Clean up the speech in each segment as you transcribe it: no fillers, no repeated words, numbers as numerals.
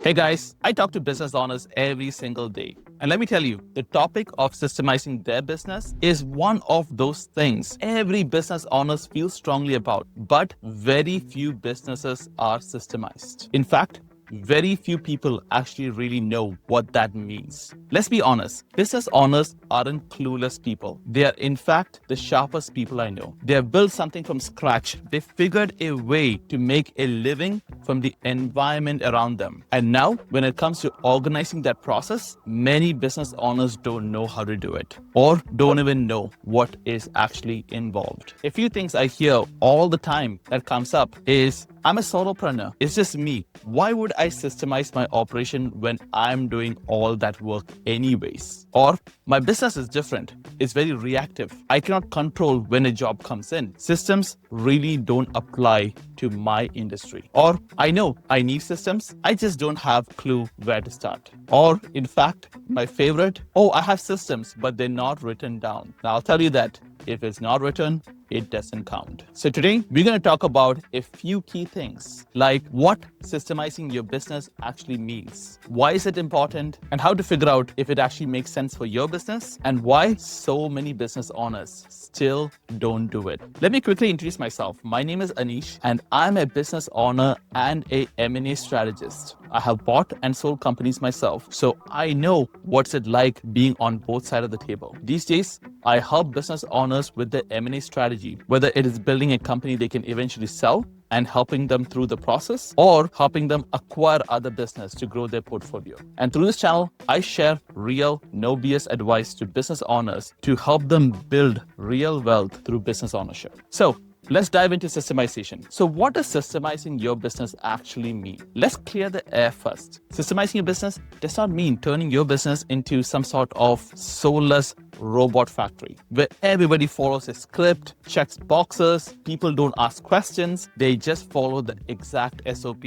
Hey guys, I talk to business owners every single day. And let me tell you, the topic of systemizing their business is one of those things every business owners feel strongly about, but very few businesses are systemized. In fact, very few people actually really know what that means. Let's be honest, business owners aren't clueless people. They are, in fact, the sharpest people I know. They have built something from scratch. They figured a way to make a living from the environment around them. And now, when it comes to organizing that process, many business owners don't know how to do it or don't even know what is actually involved. A few things I hear all the time that comes up is, I'm a solopreneur. It's just me. Why would I systemize my operation when I'm doing all that work anyways? Or my business is different. It's very reactive. I cannot control when a job comes in. Systems really don't apply to my industry. Or I know I need systems. I just don't have a clue where to start. Or in fact, my favorite, I have systems, but they're not written down. Now I'll tell you that if it's not written, it doesn't count. So today, we're going to talk about a few key things, like what systemizing your business actually means, why is it important, and how to figure out if it actually makes sense for your business, and why so many business owners still don't do it. Let me quickly introduce myself. My name is Anish, and I'm a business owner and a M&A strategist. I have bought and sold companies myself, so I know what's it like being on both sides of the table. These days, I help business owners with their M&A strategy, whether it is building a company they can eventually sell and helping them through the process, or helping them acquire other business to grow their portfolio. And through this channel, I share real, no BS advice to business owners to help them build real wealth through business ownership. So let's dive into systemization. So what does systemizing your business actually mean? Let's clear the air first. Systemizing your business does not mean turning your business into some sort of soulless robot factory where everybody follows a script, checks boxes, people don't ask questions, they just follow the exact SOP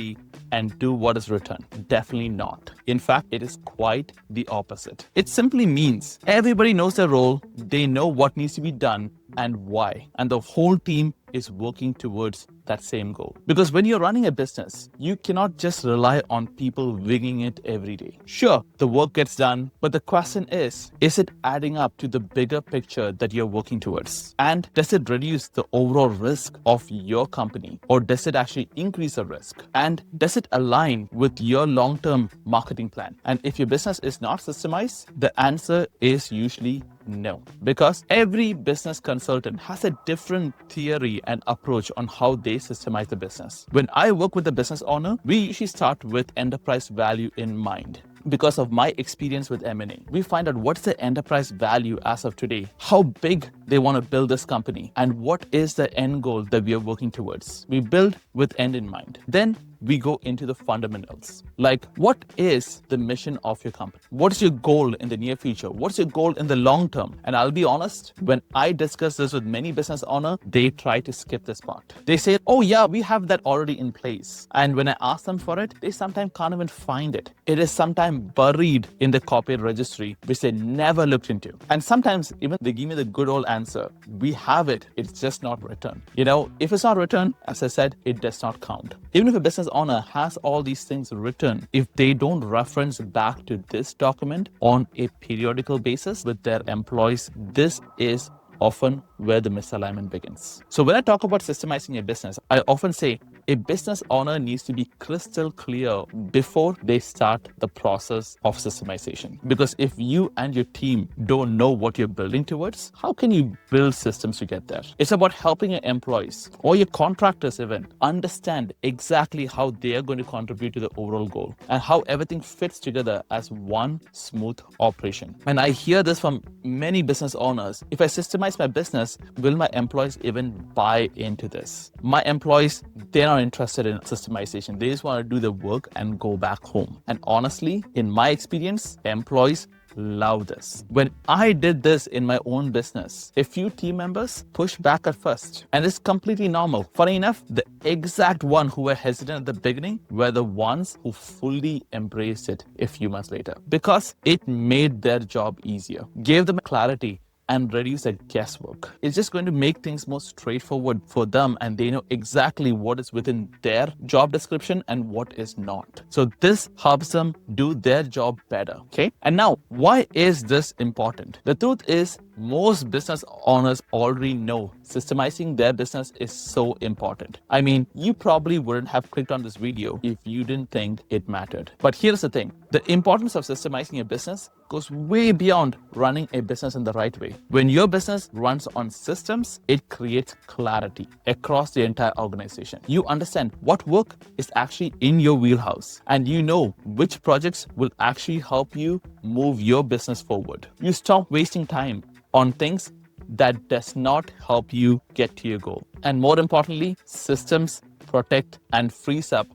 and do what is written. Definitely not. In fact, it is quite the opposite. It simply means everybody knows their role, they know what needs to be done and why, and the whole team is working towards that same goal. Because when you're running a business, you cannot just rely on people winging it every day. Sure, the work gets done, but the question is it adding up to the bigger picture that you're working towards? And does it reduce the overall risk of your company, or does it actually increase the risk? And does it align with your long-term marketing plan? And if your business is not systemized, the answer is usually no, because every business consultant has a different theory and approach on how they systemize the business. When I work with the business owner, we usually start with enterprise value in mind. Because of my experience with M&A, we find out what's the enterprise value as of today, how big they want to build this company, and what is the end goal that we are working towards. We build with end in mind. Then we go into the fundamentals, like what is the mission of your company? What is your goal in the near future? What's your goal in the long term? And I'll be honest, when I discuss this with many business owners, they try to skip this part. They say, oh yeah, we have that already in place. And when I ask them for it, they sometimes can't even find it. It is sometimes buried in the copyright registry, which they never looked into. And sometimes even they give me the good old answer, we have it, it's just not written. If it's not written, as I said, it does not count. Even if a business owner has all these things written, if they don't reference back to this document on a periodical basis with their employees, this is often where the misalignment begins. So when I talk about systemizing a business, I often say a business owner needs to be crystal clear before they start the process of systemization. Because if you and your team don't know what you're building towards, how can you build systems to get there? It's about helping your employees or your contractors even understand exactly how they are going to contribute to the overall goal and how everything fits together as one smooth operation. And I hear this from many business owners. If I systemize my business, will my employees even buy into this? My employees, they're not interested in systemization. They just want to do the work and go back home. And honestly, in my experience, employees love this. When I did this in my own business, a few team members pushed back at first, and it's completely normal. Funny enough, the exact one who were hesitant at the beginning were the ones who fully embraced it a few months later, because it made their job easier, gave them clarity, and reduce the guesswork. It's just going to make things more straightforward for them, and they know exactly what is within their job description and what is not. So this helps them do their job better. Okay. And now, why is this important? The truth is, most business owners already know systemizing their business is so important. I mean, you probably wouldn't have clicked on this video if you didn't think it mattered. But here's the thing. The importance of systemizing your business goes way beyond running a business in the right way. When your business runs on systems, it creates clarity across the entire organization. You understand what work is actually in your wheelhouse, and you know which projects will actually help you move your business forward. You stop wasting time on things that does not help you get to your goal. And more importantly, systems protect and frees up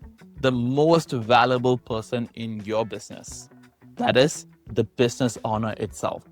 the most valuable person in your business. That is the business owner itself.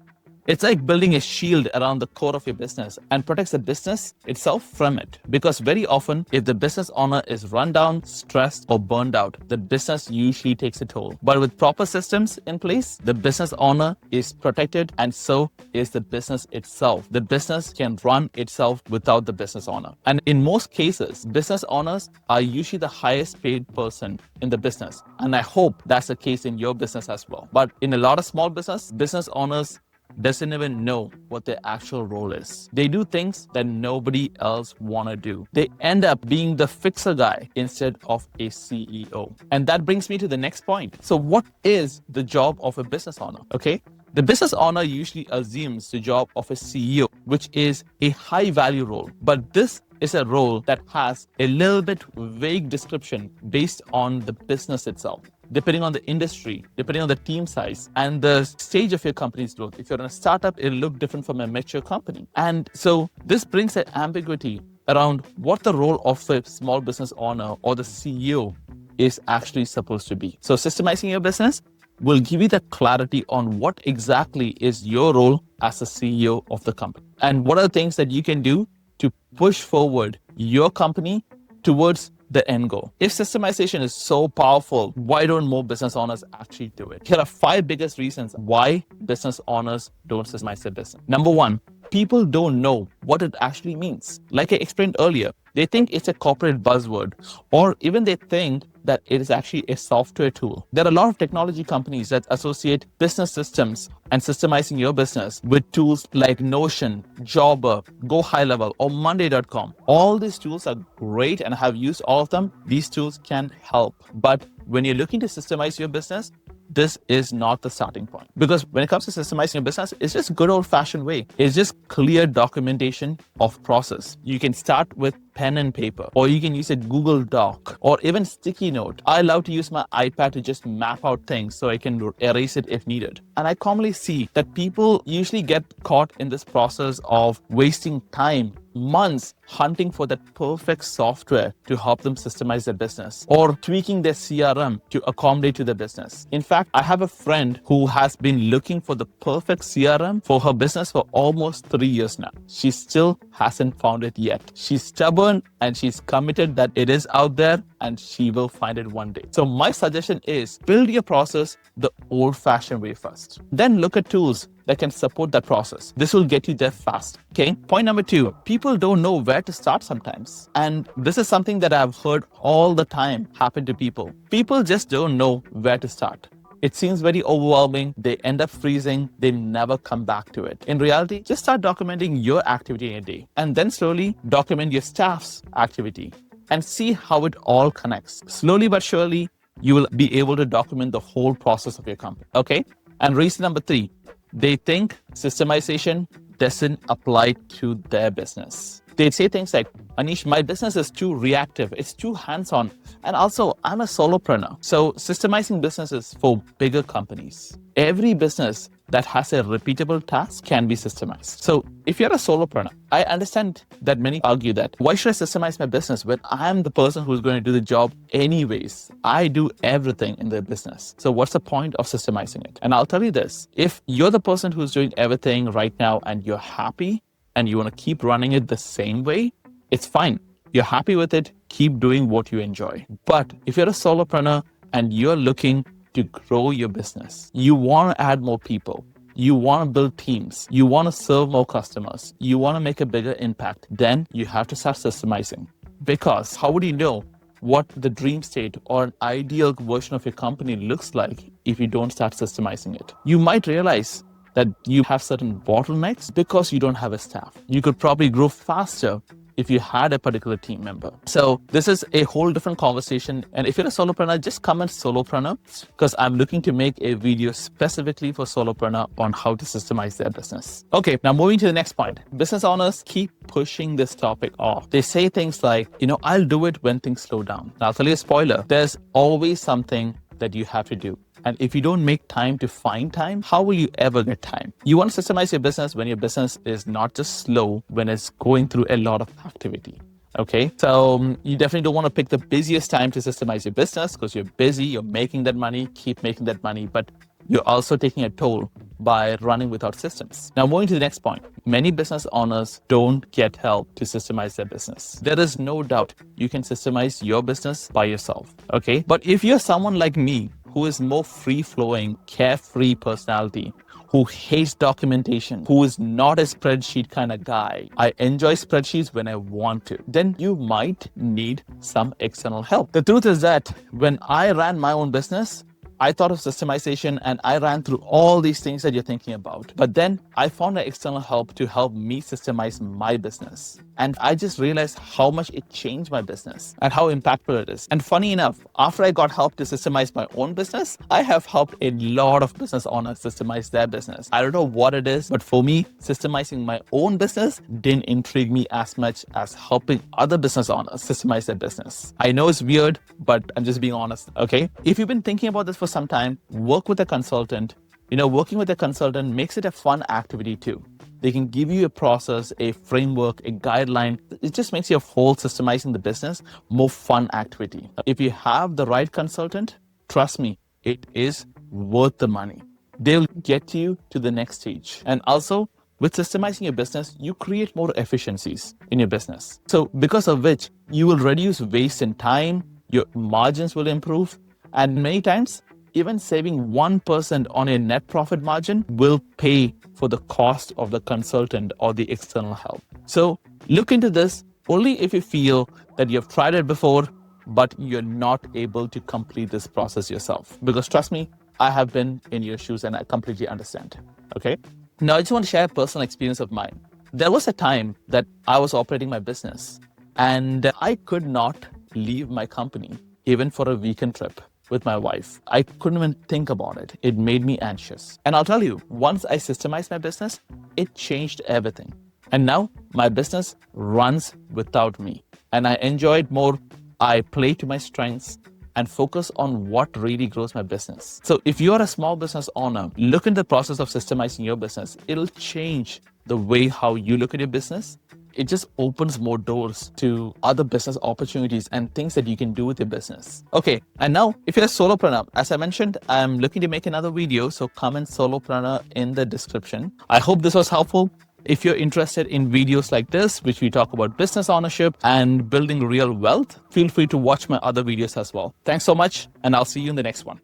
It's like building a shield around the core of your business and protects the business itself from it. Because very often, if the business owner is run down, stressed, or burned out, the business usually takes a toll. But with proper systems in place, the business owner is protected, and so is the business itself. The business can run itself without the business owner. And in most cases, business owners are usually the highest paid person in the business. And I hope that's the case in your business as well. But in a lot of small business owners doesn't even know what their actual role is. They do things that nobody else want to do. They end up being the fixer guy instead of a CEO. And that brings me to the next point. So what is the job of a business owner? Okay. The business owner usually assumes the job of a CEO, which is a high value role. But this is a role that has a little bit vague description based on the business itself. Depending on the industry, depending on the team size, and the stage of your company's growth. If you're in a startup, it'll look different from a mature company. And so this brings an ambiguity around what the role of a small business owner or the CEO is actually supposed to be. So systemizing your business will give you the clarity on what exactly is your role as a CEO of the company. And what are the things that you can do to push forward your company towards the end goal. If systemization is so powerful, why don't more business owners actually do it? Here are 5 biggest reasons why business owners don't systemize their business. Number 1, people don't know what it actually means. Like I explained earlier, they think it's a corporate buzzword, or even they think that it is actually a software tool. There are a lot of technology companies that associate business systems and systemizing your business with tools like Notion, Jobber, Go High Level, or Monday.com. All these tools are great, and I have used all of them. These tools can help. But when you're looking to systemize your business, this is not the starting point. Because when it comes to systemizing your business, it's just good old-fashioned way. It's just clear documentation of process. You can start with pen and paper, or you can use a Google Doc, or even sticky note. I love to use my iPad to just map out things so I can erase it if needed. And I commonly see that people usually get caught in this process of wasting time, months hunting for that perfect software to help them systemize their business, or tweaking their CRM to accommodate to their business. In fact, I have a friend who has been looking for the perfect CRM for her business for almost 3 years now. She still hasn't found it yet. She's stubborn and she's committed that it is out there and she will find it one day. So my suggestion is build your process the old-fashioned way first. Then look at tools that can support that process. This will get you there fast. Okay. Point number 2, people don't know where to start sometimes. And this is something that I've heard all the time happen to people. People just don't know where to start. It seems very overwhelming. They end up freezing. They never come back to it. In reality, just start documenting your activity in a day, and then slowly document your staff's activity and see how it all connects. Slowly but surely, you will be able to document the whole process of your company. Okay. And reason number 3, they think systemization doesn't apply to their business. They say things like, Anish, my business is too reactive, it's too hands-on, and also I'm a solopreneur. So systemizing businesses for bigger companies. Every business that has a repeatable task can be systemized. So if you're a solopreneur, I understand that many argue that, why should I systemize my business when I'm the person who's going to do the job anyways? I do everything in the business. So what's the point of systemizing it? And I'll tell you this, if you're the person who's doing everything right now and you're happy and you want to keep running it the same way, it's fine. You're happy with it, keep doing what you enjoy. But if you're a solopreneur and you're looking to grow your business, you want to add more people, you want to build teams, you want to serve more customers, you want to make a bigger impact, then you have to start systemizing. Because how would you know what the dream state or an ideal version of your company looks like if you don't start systemizing it? You might realize that you have certain bottlenecks because you don't have a staff. You could probably grow faster if you had a particular team member. So this is a whole different conversation. And if you're a solopreneur, just comment solopreneur, because I'm looking to make a video specifically for solopreneur on how to systemize their business. Okay, now moving to the next point. Business owners keep pushing this topic off. They say things like, I'll do it when things slow down. Now I'll tell you a spoiler. There's always something that you have to do. And if you don't make time to find time, how will you ever get time? You want to systemize your business when your business is not just slow, when it's going through a lot of activity. Okay, so you definitely don't want to pick the busiest time to systemize your business because you're busy, you're making that money, keep making that money, but you're also taking a toll by running without systems. Now, moving to the next point. Many business owners don't get help to systemize their business. There is no doubt you can systemize your business by yourself, okay? But if you're someone like me, who is more free-flowing, carefree personality, who hates documentation, who is not a spreadsheet kind of guy, I enjoy spreadsheets when I want to, then you might need some external help. The truth is that when I ran my own business, I thought of systemization and I ran through all these things that you're thinking about. But then I found an external help to help me systemize my business. And I just realized how much it changed my business and how impactful it is. And funny enough, after I got help to systemize my own business, I have helped a lot of business owners systemize their business. I don't know what it is, but for me, systemizing my own business didn't intrigue me as much as helping other business owners systemize their business. I know it's weird, but I'm just being honest, okay? If you've been thinking about this for some time, work with a consultant. Working with a consultant makes it a fun activity too. They can give you a process, a framework, a guideline. It just makes your whole systemizing the business more fun activity. If you have the right consultant, trust me, it is worth the money. They'll get you to the next stage. And also, with systemizing your business, you create more efficiencies in your business. So because of which, you will reduce waste in time, your margins will improve, and many times, even saving 1% on a net profit margin will pay for the cost of the consultant or the external help. So look into this only if you feel that you've tried it before, but you're not able to complete this process yourself. Because trust me, I have been in your shoes and I completely understand. Okay. Now I just want to share a personal experience of mine. There was a time that I was operating my business and I could not leave my company even for a weekend trip with my wife. I couldn't even think about it. It made me anxious. And I'll tell you, once I systemized my business, it changed everything. And now my business runs without me. And I enjoy it more. I play to my strengths and focus on what really grows my business. So if you're a small business owner, look into the process of systemizing your business. It'll change the way how you look at your business. It just opens more doors to other business opportunities and things that you can do with your business. Okay, and now if you're a solopreneur, as I mentioned, I'm looking to make another video, so comment solopreneur in the description. I hope this was helpful. If you're interested in videos like this, which we talk about business ownership and building real wealth, feel free to watch my other videos as well. Thanks so much, and I'll see you in the next one.